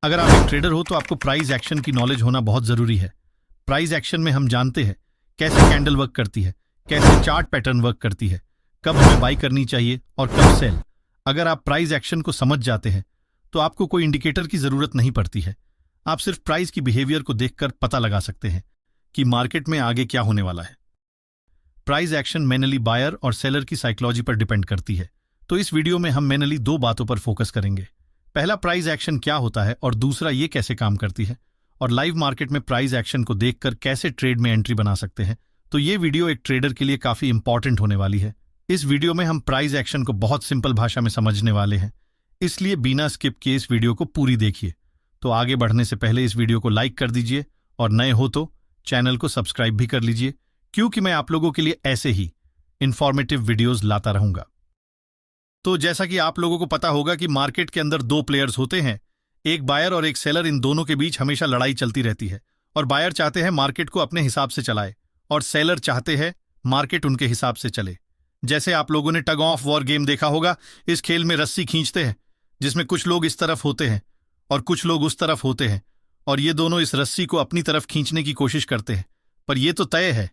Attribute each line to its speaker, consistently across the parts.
Speaker 1: अगर आप एक ट्रेडर हो तो आपको प्राइस एक्शन की नॉलेज होना बहुत जरूरी है। प्राइस एक्शन में हम जानते हैं कैसे कैंडल वर्क करती है, कैसे चार्ट पैटर्न वर्क करती है, कब हमें बाई करनी चाहिए और कब सेल। अगर आप प्राइस एक्शन को समझ जाते हैं तो आपको कोई इंडिकेटर की जरूरत नहीं पड़ती है। आप सिर्फ प्राइस की बिहेवियर को देखकर पता लगा सकते हैं कि मार्केट में आगे क्या होने वाला है। प्राइस एक्शन मेनली बायर और सेलर की साइकोलॉजी पर डिपेंड करती है। तो इस वीडियो में हम मेनली दो बातों पर फोकस करेंगे। पहला, प्राइस एक्शन क्या होता है, और दूसरा, ये कैसे काम करती है, और लाइव मार्केट में प्राइस एक्शन को देखकर कैसे ट्रेड में एंट्री बना सकते हैं। तो ये वीडियो एक ट्रेडर के लिए काफी इंपॉर्टेंट होने वाली है। इस वीडियो में हम प्राइस एक्शन को बहुत सिंपल भाषा में समझने वाले हैं, इसलिए बिना स्किप किए इस वीडियो को पूरी देखिए। तो आगे बढ़ने से पहले इस वीडियो को लाइक कर दीजिए और नए हो तो चैनल को सब्सक्राइब भी कर लीजिए, क्योंकि मैं आप लोगों के लिए ऐसे ही इंफॉर्मेटिव वीडियोस लाता रहूंगा। तो जैसा कि आप लोगों को पता होगा कि मार्केट के अंदर दो प्लेयर्स होते हैं, एक बायर और एक सेलर। इन दोनों के बीच हमेशा लड़ाई चलती रहती है और बायर चाहते हैं मार्केट को अपने हिसाब से चलाए और सेलर चाहते हैं मार्केट उनके हिसाब से चले। जैसे आप लोगों ने टग ऑफ वॉर गेम देखा होगा, इस खेल में रस्सी खींचते हैं जिसमें कुछ लोग इस तरफ होते हैं और कुछ लोग उस तरफ होते हैं, और ये दोनों इस रस्सी को अपनी तरफ खींचने की कोशिश करते हैं। पर यह तो तय है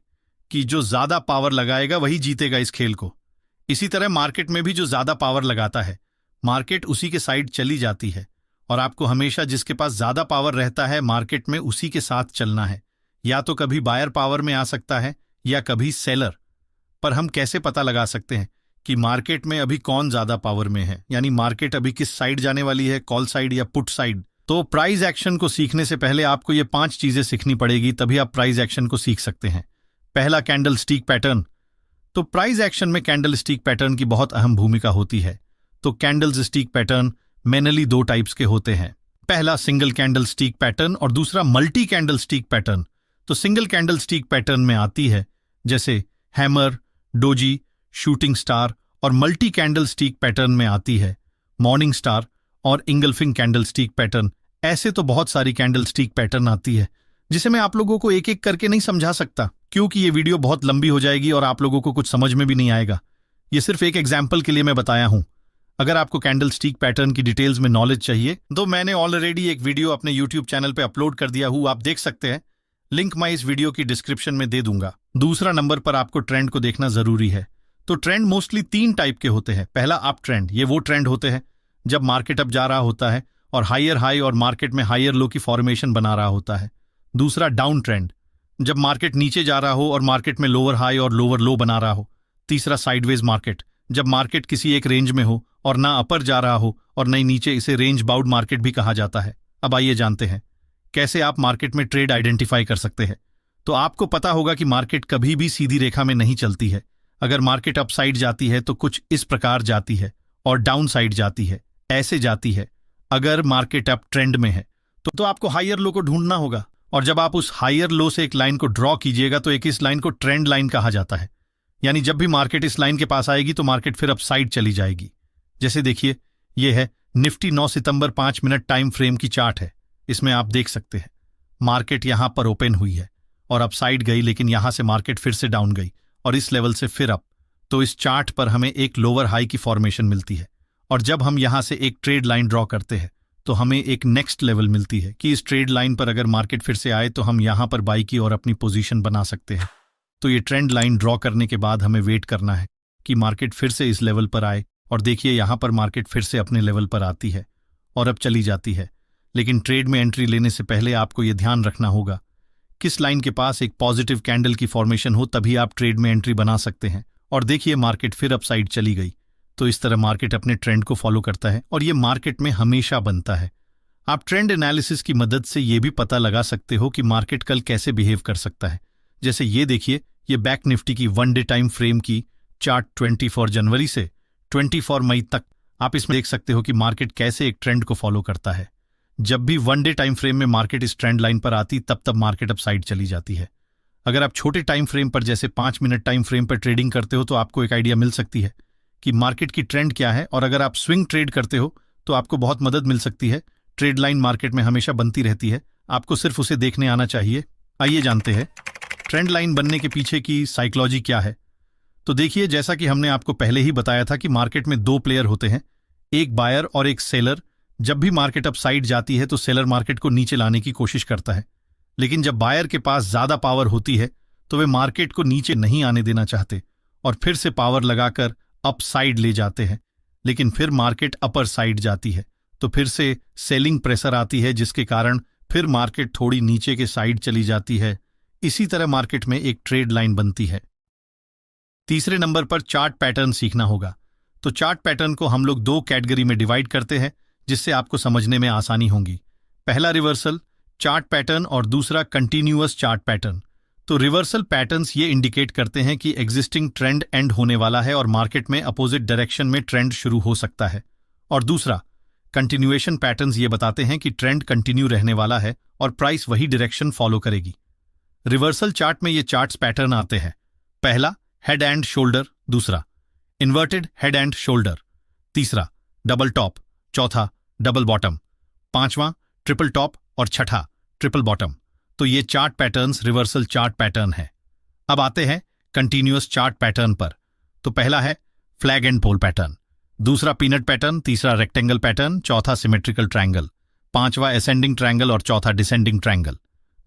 Speaker 1: कि जो ज्यादा पावर लगाएगा वही जीतेगा इस खेल को। इसी तरह मार्केट में भी जो ज्यादा पावर लगाता है, मार्केट उसी के साइड चली जाती है, और आपको हमेशा जिसके पास ज्यादा पावर रहता है मार्केट में उसी के साथ चलना है। या तो कभी बायर पावर में आ सकता है या कभी सेलर। पर हम कैसे पता लगा सकते हैं कि मार्केट में अभी कौन ज्यादा पावर में है, यानी मार्केट अभी किस साइड जाने वाली है, कॉल साइड या पुट साइड? तो प्राइस एक्शन को सीखने से पहले आपको ये 5 चीजें सीखनी पड़ेगी, तभी आप प्राइस एक्शन को सीख सकते हैं। पहला, कैंडल स्टिक पैटर्न। तो प्राइस एक्शन में कैंडल स्टिक पैटर्न की बहुत अहम भूमिका होती है। तो candle stick pattern mainly 2 types के होते हैं। पहला, सिंगल कैंडल स्टिक पैटर्न, और दूसरा मल्टी कैंडल स्टिक पैटर्न। तो सिंगल कैंडल स्टिक पैटर्न में आती है जैसे हैमर, डोजी, शूटिंग स्टार, और मल्टी कैंडल स्टिक पैटर्न में आती है मॉर्निंग स्टार और इंगल्फिंग कैंडल स्टिक पैटर्न। ऐसे तो बहुत सारी कैंडल स्टिक पैटर्न आती है जिसे मैं आप लोगों को एक एक करके नहीं समझा सकता, क्योंकि ये वीडियो बहुत लंबी हो जाएगी और आप लोगों को कुछ समझ में भी नहीं आएगा। ये सिर्फ एक एग्जाम्पल के लिए मैं बताया हूं। अगर आपको कैंडल स्टिक पैटर्न की डिटेल्स में नॉलेज चाहिए तो मैंने ऑलरेडी एक वीडियो अपने यूट्यूब चैनल पे अपलोड कर दिया हूं, आप देख सकते हैं। लिंक मैं इस वीडियो की डिस्क्रिप्शन में दे दूंगा। दूसरा नंबर पर आपको ट्रेंड को देखना जरूरी है। तो ट्रेंड मोस्टली 3 टाइप के होते हैं। पहला, अप ट्रेंड। ये वो ट्रेंड होते हैं जब मार्केट अप जा रहा होता है और हायर हाई और मार्केट में हायर लो की फॉर्मेशन बना रहा होता है। दूसरा, डाउन ट्रेंड, जब मार्केट नीचे जा रहा हो और मार्केट में लोअर हाई और लोअर लो बना रहा हो। तीसरा, साइडवेज मार्केट, जब मार्केट किसी एक रेंज में हो और ना अपर जा रहा हो और न नीचे। इसे रेंज बाउंड मार्केट भी कहा जाता है। अब आइए जानते हैं कैसे आप मार्केट में ट्रेड आइडेंटिफाई कर सकते हैं। तो आपको पता होगा कि मार्केट कभी भी सीधी रेखा में नहीं चलती है। अगर मार्केट अप साइड जाती है तो कुछ इस प्रकार जाती है, और डाउन साइड जाती है ऐसे जाती है। अगर मार्केट अप ट्रेंड में है तो आपको हायर लो को ढूंढना होगा, और जब आप उस हायर लो से एक लाइन को ड्रॉ कीजिएगा तो एक इस लाइन को ट्रेंड लाइन कहा जाता है। यानी जब भी मार्केट इस लाइन के पास आएगी तो मार्केट फिर अप साइड चली जाएगी। जैसे देखिए, यह है निफ्टी 9 सितंबर 5 मिनट टाइम फ्रेम की चार्ट है। इसमें आप देख सकते हैं मार्केट यहां पर ओपन हुई है और अप साइड गई, लेकिन यहां से मार्केट फिर से डाउन गई और इस लेवल से फिर अप। तो इस चार्ट पर हमें एक लोअर हाई की फॉर्मेशन मिलती है, और जब हम यहां से एक ट्रेड लाइन ड्रॉ करते हैं तो हमें एक नेक्स्ट लेवल मिलती है कि इस ट्रेड लाइन पर अगर मार्केट फिर से आए तो हम यहां पर बाई की और अपनी पोजीशन बना सकते हैं। तो ये ट्रेंड लाइन ड्रॉ करने के बाद हमें वेट करना है कि मार्केट फिर से इस लेवल पर आए, और देखिए यहां पर मार्केट फिर से अपने लेवल पर आती है और अब चली जाती है। लेकिन ट्रेड में एंट्री लेने से पहले आपको यह ध्यान रखना होगा किस लाइन के पास एक पॉजिटिव कैंडल की फॉर्मेशन हो, तभी आप ट्रेड में एंट्री बना सकते हैं। और देखिए मार्केट फिर अप साइड चली गई। तो इस तरह मार्केट अपने ट्रेंड को फॉलो करता है, और ये मार्केट में हमेशा बनता है। आप ट्रेंड एनालिसिस की मदद से ये भी पता लगा सकते हो कि मार्केट कल कैसे बिहेव कर सकता है। जैसे ये देखिए, ये बैंक निफ्टी की 1 डे टाइम फ्रेम की चार्ट 24 जनवरी से 24 मई तक। आप इसमें देख सकते हो कि मार्केट कैसे एक ट्रेंड को फॉलो करता है। जब भी 1 डे टाइम फ्रेम में मार्केट इस ट्रेंड लाइन पर आती तब मार्केट अप साइड चली जाती है। अगर आप छोटे टाइम फ्रेम पर जैसे 5 मिनट टाइम फ्रेम पर ट्रेडिंग करते हो तो आपको एक आइडिया मिल सकती है कि मार्केट की ट्रेंड क्या है, और अगर आप स्विंग ट्रेड करते हो तो आपको बहुत मदद मिल सकती है। ट्रेड लाइन मार्केट में हमेशा बनती रहती है, आपको सिर्फ उसे देखने आना चाहिए। आइए जानते हैं ट्रेंड लाइन बनने के पीछे की साइकोलॉजी क्या है। तो देखिए, जैसा कि हमने आपको पहले ही बताया था कि मार्केट में 2 प्लेयर होते हैं, एक बायर और एक सेलर, जब भी मार्केट अप साइड जाती है तो सेलर मार्केट को नीचे लाने की कोशिश करता है, लेकिन जब बायर के पास ज्यादा पावर होती है तो वे मार्केट को नीचे नहीं आने देना चाहते और फिर से पावर लगाकर अप साइड ले जाते हैं। लेकिन फिर मार्केट अपर साइड जाती है तो फिर से सेलिंग प्रेशर आती है, जिसके कारण फिर मार्केट थोड़ी नीचे के साइड चली जाती है। इसी तरह मार्केट में एक ट्रेड लाइन बनती है। तीसरे नंबर पर चार्ट पैटर्न सीखना होगा। तो चार्ट पैटर्न को हम लोग दो कैटेगरी में डिवाइड करते हैं, जिससे आपको समझने में आसानी होगी। पहला रिवर्सल चार्ट पैटर्न और दूसरा कंटिन्यूअस चार्ट पैटर्न। तो रिवर्सल पैटर्न्स ये इंडिकेट करते हैं कि एग्जिस्टिंग ट्रेंड एंड होने वाला है और मार्केट में अपोजिट डायरेक्शन में ट्रेंड शुरू हो सकता है। और दूसरा कंटिन्यूएशन पैटर्न्स ये बताते हैं कि ट्रेंड कंटिन्यू रहने वाला है और प्राइस वही डायरेक्शन फॉलो करेगी। रिवर्सल चार्ट में ये चार्ट्स पैटर्न आते हैं। पहला हेड एंड शोल्डर, दूसरा इन्वर्टेड हेड एंड शोल्डर, तीसरा डबल टॉप, चौथा डबल बॉटम, पांचवां ट्रिपल टॉप और छठा ट्रिपल बॉटम। तो ये chart patterns reversal chart pattern है। अब आते हैं कंटिन्यूअस चार्ट पैटर्न पर। तो पहला है फ्लैग एंड पोल पैटर्न, दूसरा पीनट पैटर्न, तीसरा रेक्टेंगल पैटर्न, चौथा सिमेट्रिकल ट्रायंगल, पांचवा असेंडिंग ट्रायंगल और चौथा डिसेंडिंग ट्रायंगल।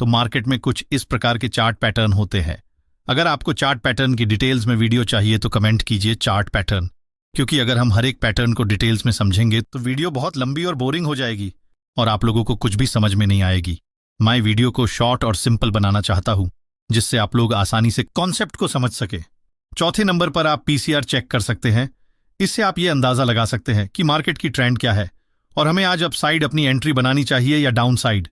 Speaker 1: तो मार्केट में कुछ इस प्रकार के चार्ट पैटर्न होते हैं। अगर आपको चार्ट पैटर्न की डिटेल्स में वीडियो चाहिए तो कमेंट कीजिए चार्ट पैटर्न, क्योंकि अगर हम हर एक पैटर्न को डिटेल्स में समझेंगे तो वीडियो बहुत लंबी और बोरिंग हो जाएगी और आप लोगों को कुछ भी समझ में नहीं आएगी। मैं वीडियो को शॉर्ट और सिंपल बनाना चाहता हूं, जिससे आप लोग आसानी से कॉन्सेप्ट को समझ सके। चौथे नंबर पर आप पीसीआर चेक कर सकते हैं। इससे आप ये अंदाजा लगा सकते हैं कि मार्केट की ट्रेंड क्या है और हमें आज अप साइड अपनी एंट्री बनानी चाहिए या डाउन साइड।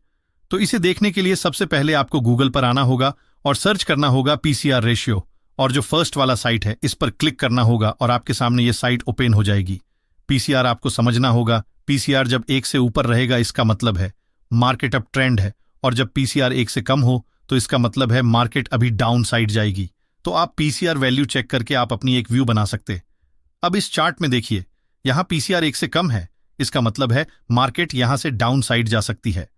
Speaker 1: तो इसे देखने के लिए सबसे पहले आपको गूगल पर आना होगा और सर्च करना होगा पीसीआर रेशियो, और जो फर्स्ट वाला साइट है इस पर क्लिक करना होगा और आपके सामने ये साइट ओपन हो जाएगी। पीसीआर आपको समझना होगा। पीसीआर जब 1 से ऊपर रहेगा इसका मतलब है मार्केट अप ट्रेंड है, और जब पीसीआर 1 से कम हो तो इसका मतलब है मार्केट अभी डाउन साइड जाएगी। तो आप पीसीआर वैल्यू चेक करके आप अपनी एक व्यू बना सकते। अब इस चार्ट में देखिए, यहां पीसीआर 1 से कम है, इसका मतलब है मार्केट यहां से डाउन साइड जा सकती है।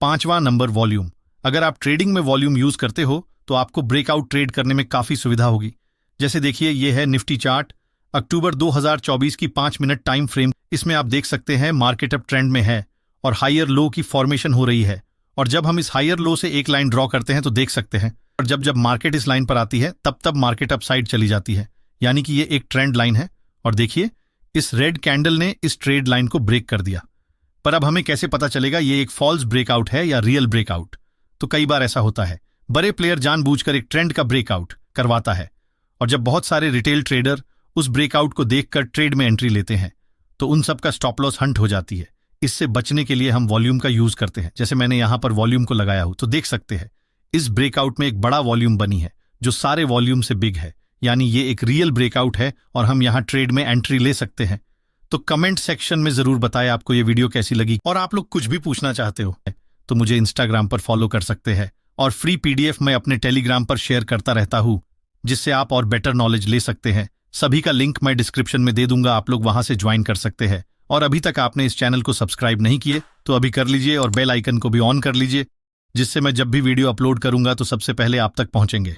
Speaker 1: पांचवां नंबर वॉल्यूम। अगर आप ट्रेडिंग में वॉल्यूम यूज करते हो तो आपको ब्रेकआउट ट्रेड करने में काफी सुविधा होगी। जैसे देखिए, यह है निफ्टी चार्ट, अक्टूबर 2024 की 5 मिनट टाइम फ्रेम। इसमें आप देख सकते हैं मार्केट अप ट्रेंड में है और हायर लो की फॉर्मेशन हो रही है। और जब हम इस हायर लो से एक लाइन ड्रॉ करते हैं तो देख सकते हैं, और जब जब मार्केट इस लाइन पर आती है तब मार्केट अप साइड चली जाती है, यानी कि ये एक ट्रेंड लाइन है। और देखिए, इस रेड कैंडल ने इस ट्रेड लाइन को ब्रेक कर दिया। पर अब हमें कैसे पता चलेगा ये एक फॉल्स ब्रेकआउट है या रियल ब्रेकआउट? तो कई बार ऐसा होता है, बड़े प्लेयर जानबूझकर एक ट्रेंड का ब्रेकआउट करवाता है, और जब बहुत सारे रिटेल ट्रेडर उस ब्रेकआउट को देखकर ट्रेड में एंट्री लेते हैं तो उन सब का स्टॉप लॉस हंट हो जाती है। इससे बचने के लिए हम वॉल्यूम का यूज करते हैं। जैसे मैंने यहां पर वॉल्यूम को लगाया हूं तो देख सकते हैं इस ब्रेकआउट में एक बड़ा वॉल्यूम बनी है जो सारे वॉल्यूम से बिग है, यानी ये एक रियल ब्रेकआउट है और हम यहां ट्रेड में एंट्री ले सकते हैं। तो कमेंट सेक्शन में जरूर बताएं आपको ये वीडियो कैसी लगी, और आप लोग कुछ भी पूछना चाहते हो तो मुझे इंस्टाग्राम पर फॉलो कर सकते हैं, और फ्री पीडीएफ मैं अपने टेलीग्राम पर शेयर करता रहता हूं, जिससे आप और बेटर नॉलेज ले सकते हैं। सभी का लिंक मैं डिस्क्रिप्शन में दे दूंगा, आप लोग वहां से ज्वाइन कर सकते हैं। और अभी तक आपने इस चैनल को सब्सक्राइब नहीं किए तो अभी कर लीजिए और बेल आइकन को भी ऑन कर लीजिए, जिससे मैं जब भी वीडियो अपलोड करूंगा तो सबसे पहले आप तक पहुंचेंगे।